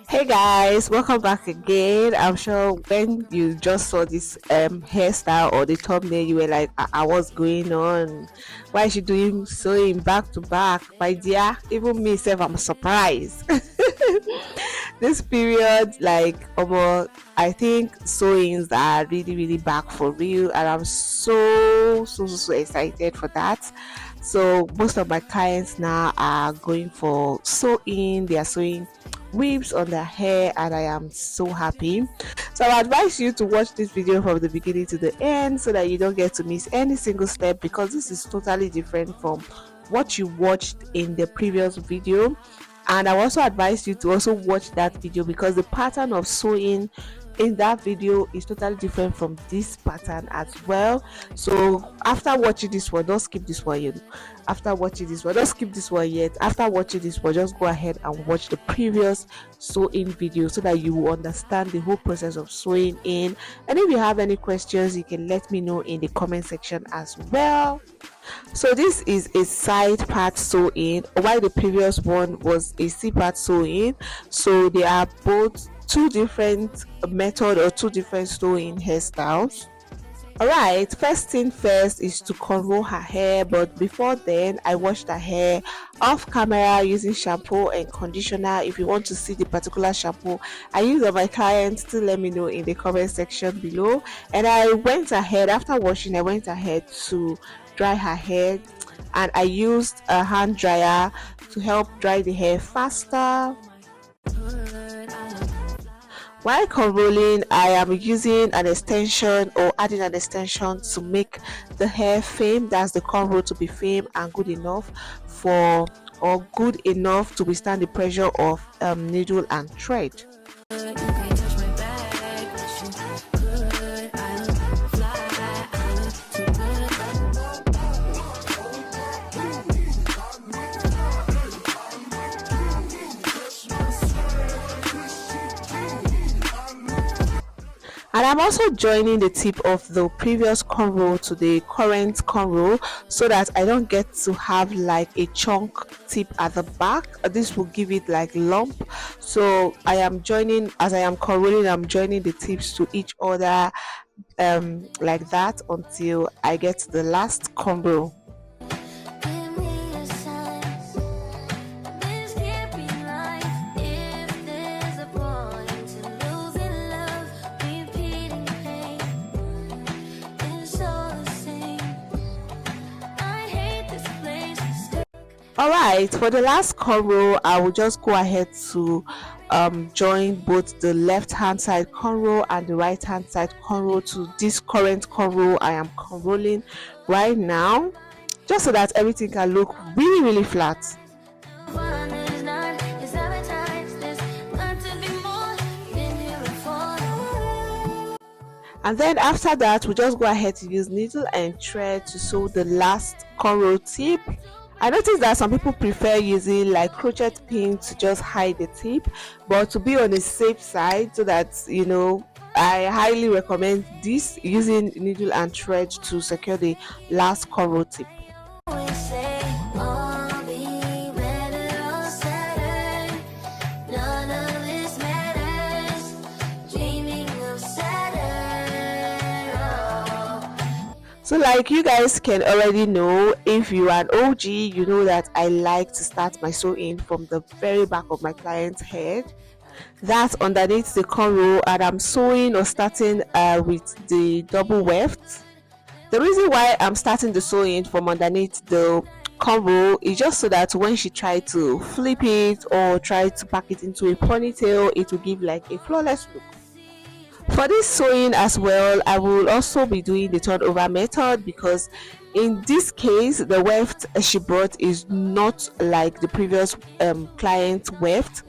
Hey guys, welcome back again. I'm sure when you just saw this hairstyle or the thumbnail, you were like, what's going on? Why is she doing sewing back to back? My dear, even me self, I'm surprised. This period, like, I think sewings are really back for real, and I'm so excited for that. So most of my clients now are going for sewing. They are sewing weaves on their hair, and I am so happy. So I advise you to watch this video from the beginning to the end so that you don't get to miss any single step, because this is totally different from what you watched in the previous video. And I also advise you to also watch that video, because the pattern of sewing in that video is totally different from this pattern as well. So after watching this one, don't skip this one yet. After watching this one, don't skip this one yet. After watching this one, just go ahead and watch the previous sewing video so that you will understand the whole process of sewing in. And if you have any questions, you can let me know in the comment section as well. So this is a side part sewing, while the previous one was a C part sewing. So they are both two different method or two different sewing hairstyles. Alright, first thing first is to cornrow her hair, but before then I washed her hair off camera using shampoo and conditioner. If you want to see the particular shampoo I use on my clients, still let me know in the comment section below. And I went ahead, after washing, I went ahead to dry her hair, and I used a hand dryer to help dry the hair faster. While cornrolling, I am using an extension or adding an extension to make the hair firm. That's the cornrow to be firm and good enough to withstand the pressure of needle and thread. And I'm also joining the tip of the previous cornrow to the current cornrow so that I don't get to have like a chunk tip at the back. This will give it like lump. So I am joining, as I am cornrolling, I'm joining the tips to each other like that until I get to the last cornrow. Alright, for the last cornrow, I will just go ahead to join both the left hand side cornrow and the right hand side cornrow to this current cornrow I am cornrolling right now, just so that everything can look really flat. And then after that, we just go ahead to use needle and thread to sew the last cornrow tip. I noticed that some people prefer using like crochet pin to just hide the tip, but to be on the safe side, so that I highly recommend this, using needle and thread to secure the last cornrow tip. So like you guys can already know, if you are an OG, you know that I like to start my sewing from the very back of my client's head. That's underneath the cornrow, and I'm sewing or starting with the double weft. The reason why I'm starting the sewing from underneath the cornrow is just so that when she tries to flip it or try to pack it into a ponytail, it will give like a flawless look. For this sewing as well, I will also be doing the turnover method, because in this case the weft she brought is not like the previous client weft.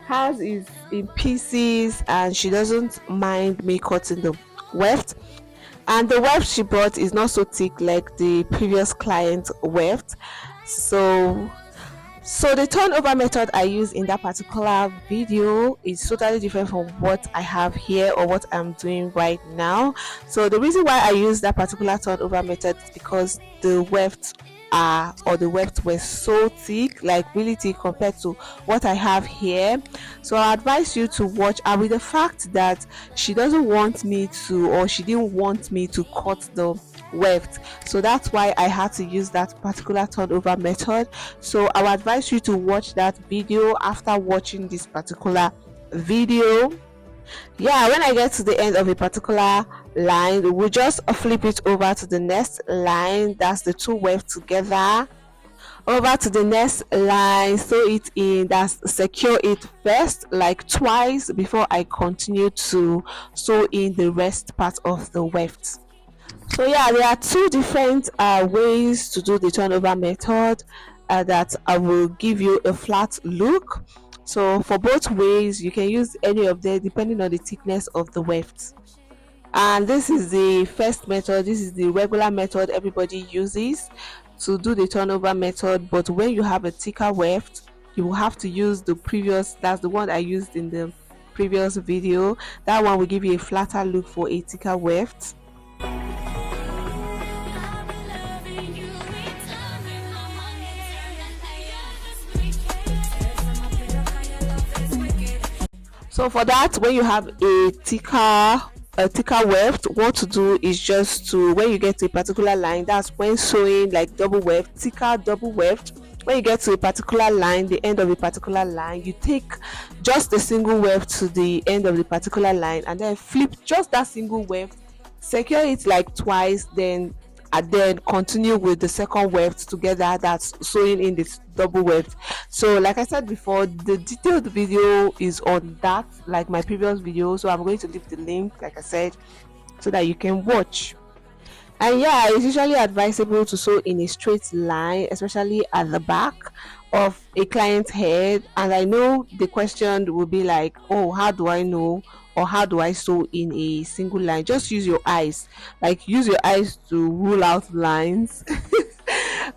Hers is in pieces and she doesn't mind me cutting the weft, and the weft she brought is not so thick like the previous client weft. So the turnover method I use in that particular video is totally different from what I have here or what I'm doing right now. So the reason why I use that particular turnover method is because the wefts are, or the wefts were so thick, like really thick compared to what I have here. So I advise you to watch, and with the fact that she doesn't want me to, or she didn't want me to cut the weft, so that's why I had to use that particular turnover method. So I would advise you to watch that video after watching this particular video. Yeah, when I get to the end of a particular line, we just flip it over to the next line. That's the two weft together. Over to the next line, sew it in, that's secure it first like twice before I continue to sew in the rest part of the weft. So yeah, there are two different ways to do the turnover method that I will give you a flat look. So for both ways, you can use any of them depending on the thickness of the weft. And this is the first method. This is the regular method everybody uses to do the turnover method. But when you have a thicker weft, you will have to use the previous, that's the one I used in the previous video. That one will give you a flatter look for a thicker weft. So for that, when you have a thicker weft, what to do is just to, when you get to a particular line, that's when sewing like double weft, thicker double weft. When you get to a particular line, the end of a particular line, you take just the single weft to the end of the particular line and then flip just that single weft, secure it like twice, then and then continue with the second weft together, that's sewing in this double weft. So like I said before, the detailed video is on that, like my previous video, so I'm going to leave the link like I said so that you can watch. And yeah, it's usually advisable to sew in a straight line, especially at the back of a client's head. And I know the question will be like, oh, how do I know, or how do I sew in a single line? Just use your eyes, like use your eyes to rule out lines.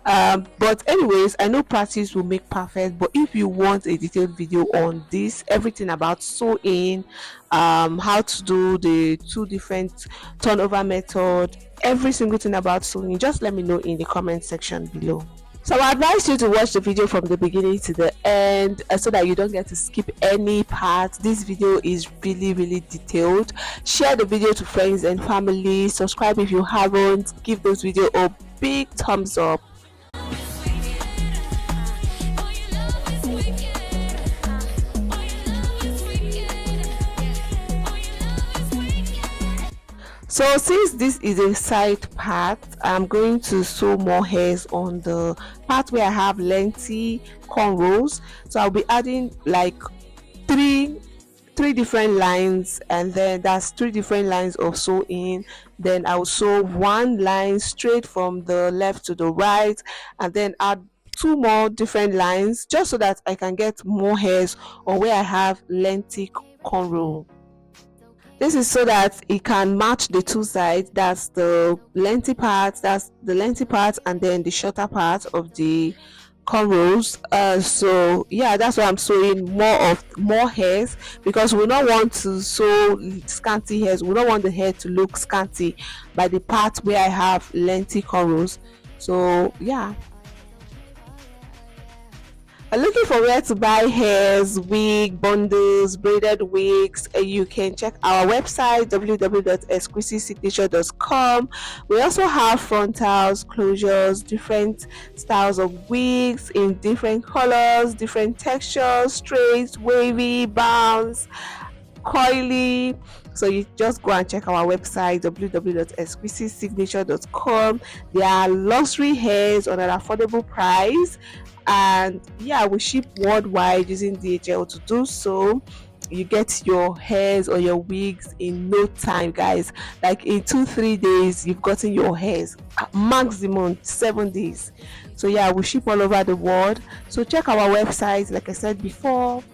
But anyways, I know practice will make perfect, but if you want a detailed video on this, everything about sewing, how to do the two different turnover method, every single thing about sewing, just let me know in the comment section below. So I advise you to watch the video from the beginning to the end so that you don't get to skip any part. This video is really detailed. Share the video to friends and family. Subscribe if you haven't. Give this video a big thumbs up. So since this is a side part, I'm going to sew more hairs on the part where I have lengthy cornrows. So I'll be adding like three different lines, and then that's three different lines of sewing. Then I'll sew one line straight from the left to the right, and then add two more different lines just so that I can get more hairs on where I have lengthy cornrow. This is so that it can match the two sides, that's the lengthy part, and then the shorter part of the cornrows. So yeah, that's why I'm sewing more hairs, because we don't want to sew scanty hairs. We don't want the hair to look scanty by the part where I have lengthy cornrows. So yeah, looking for where to buy hairs, wig bundles, braided wigs, you can check our website www.exquisitesignature.com. We also have frontals, closures, different styles of wigs in different colors, different textures, straight, wavy, bounce, coily. So you just go and check our website www.exquisitesignature.com. There are luxury hairs on an affordable price, and yeah, we ship worldwide using DHL. To do so, you get your hairs or your wigs in no time, guys. Like in 2-3 days you've gotten your hairs, maximum 7 days. So yeah, we ship all over the world. So check our website like I said before.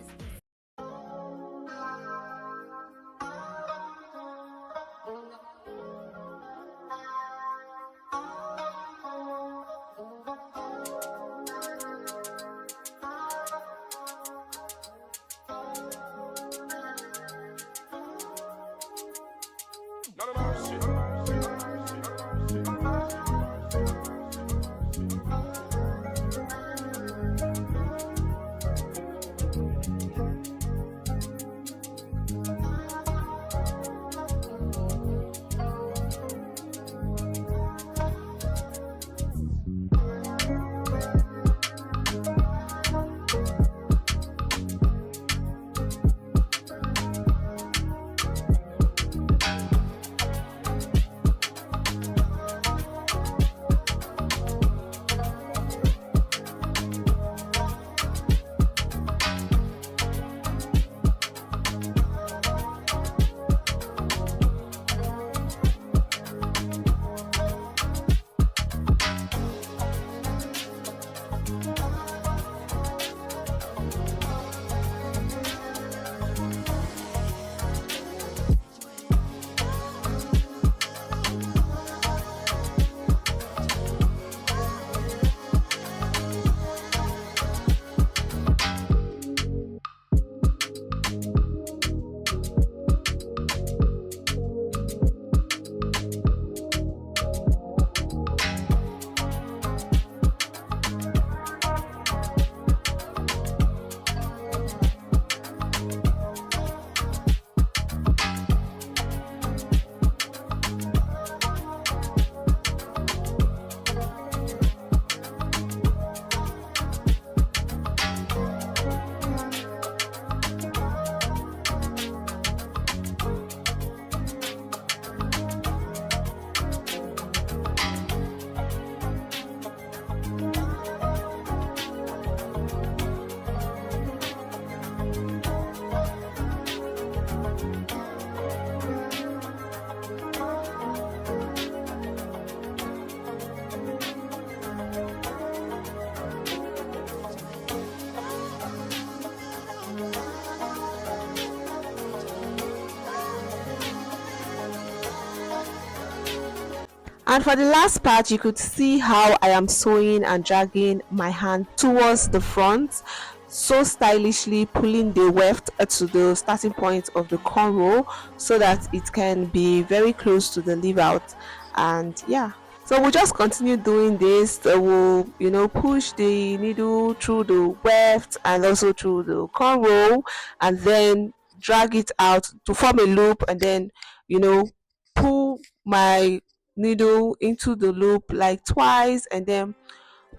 And for the last part, you could see how I am sewing and dragging my hand towards the front, so stylishly pulling the weft to the starting point of the cornrow so that it can be very close to the leave out. And yeah, so we'll just continue doing this. We'll, push the needle through the weft and also through the cornrow, and then drag it out to form a loop, and then you know pull my needle into the loop like twice, and then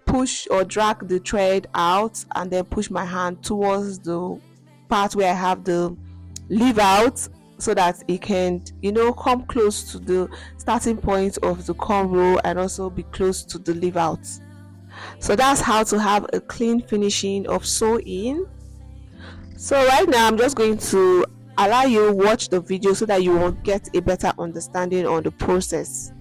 push or drag the thread out, and then push my hand towards the part where I have the leave out so that it can come close to the starting point of the cornrow and also be close to the leave out. So that's how to have a clean finishing of sewing. So right now I'm just going to allow you watch the video so that you will get a better understanding on the process.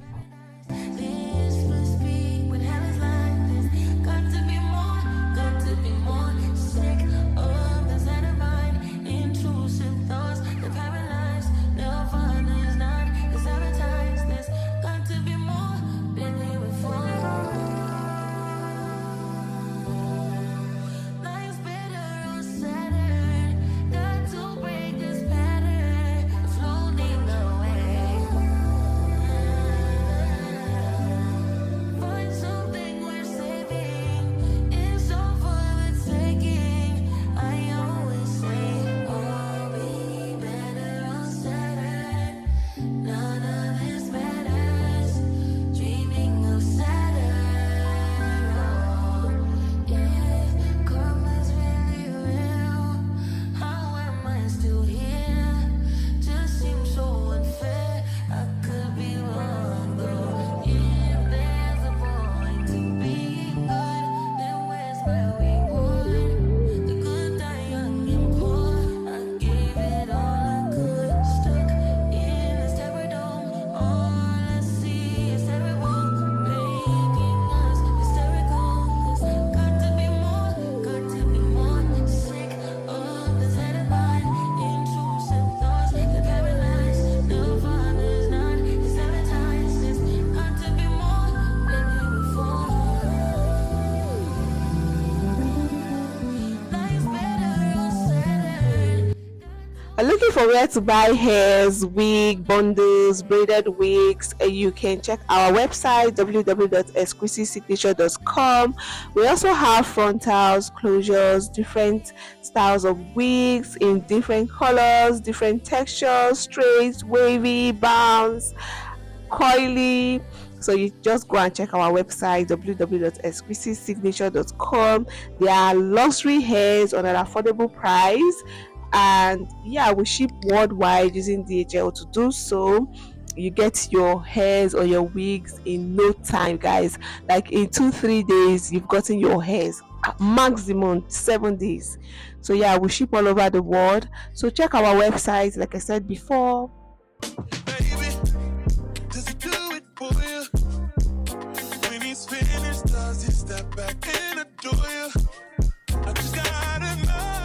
Looking for where to buy hairs, wig, bundles, braided wigs, you can check our website www.exquisitesignature.com. We also have frontals, closures, different styles of wigs in different colors, different textures, straight, wavy, bounce, coily. So you just go and check our website www.exquisitesignature.com. There are luxury hairs on an affordable price, and yeah, we ship worldwide using DHL. To do so, you get your hairs or your wigs in no time, guys. Like in 2-3 days you've gotten your hairs, maximum 7 days. So yeah, we ship all over the world. So check our website, like I said before. Baby, does it do it for you? When he's finished, does he step back and adore you? I just gotta know.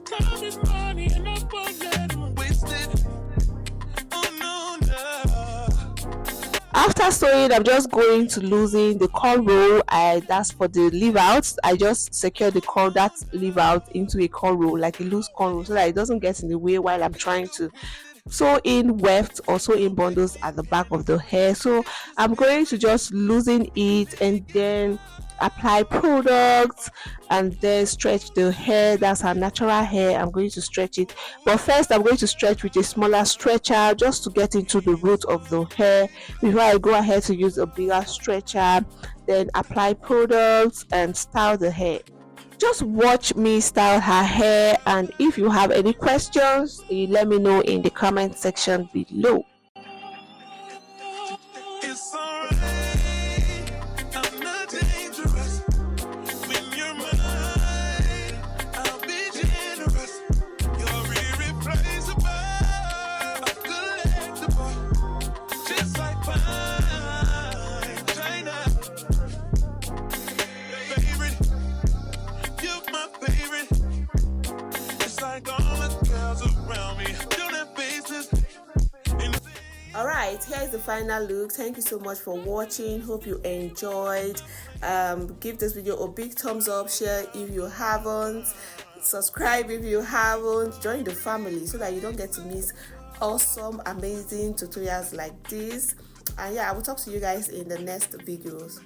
Time is money and I won't let him waste it. Oh no, no. After sewing, I'm just going to loosen the cornrow. That's for the leave out. I just secure that leave out into a cornrow, like a loose cornrow, so that it doesn't get in the way while I'm trying to sew in weft or sew in bundles at the back of the hair. So I'm going to just loosen it and then apply products and then stretch the hair. That's our natural hair. I'm going to stretch it, but first I'm going to stretch with a smaller stretcher just to get into the root of the hair before I go ahead to use a bigger stretcher, then apply products and style the hair. Just watch me style her hair, and if you have any questions, you let me know in the comment section below. It's alright, I'm not dangerous. When you're mine, I'll be generous. You're irreplaceable, collectible, just like fine China. Favorite, you're my favorite. It's like all the girls around me don't have faces. Alright, here's the final look. Thank you so much for watching. Hope you enjoyed. Give this video a big thumbs up, share if you haven't, subscribe if you haven't, join the family so that you don't get to miss awesome, amazing tutorials like this. And yeah, I will talk to you guys in the next videos.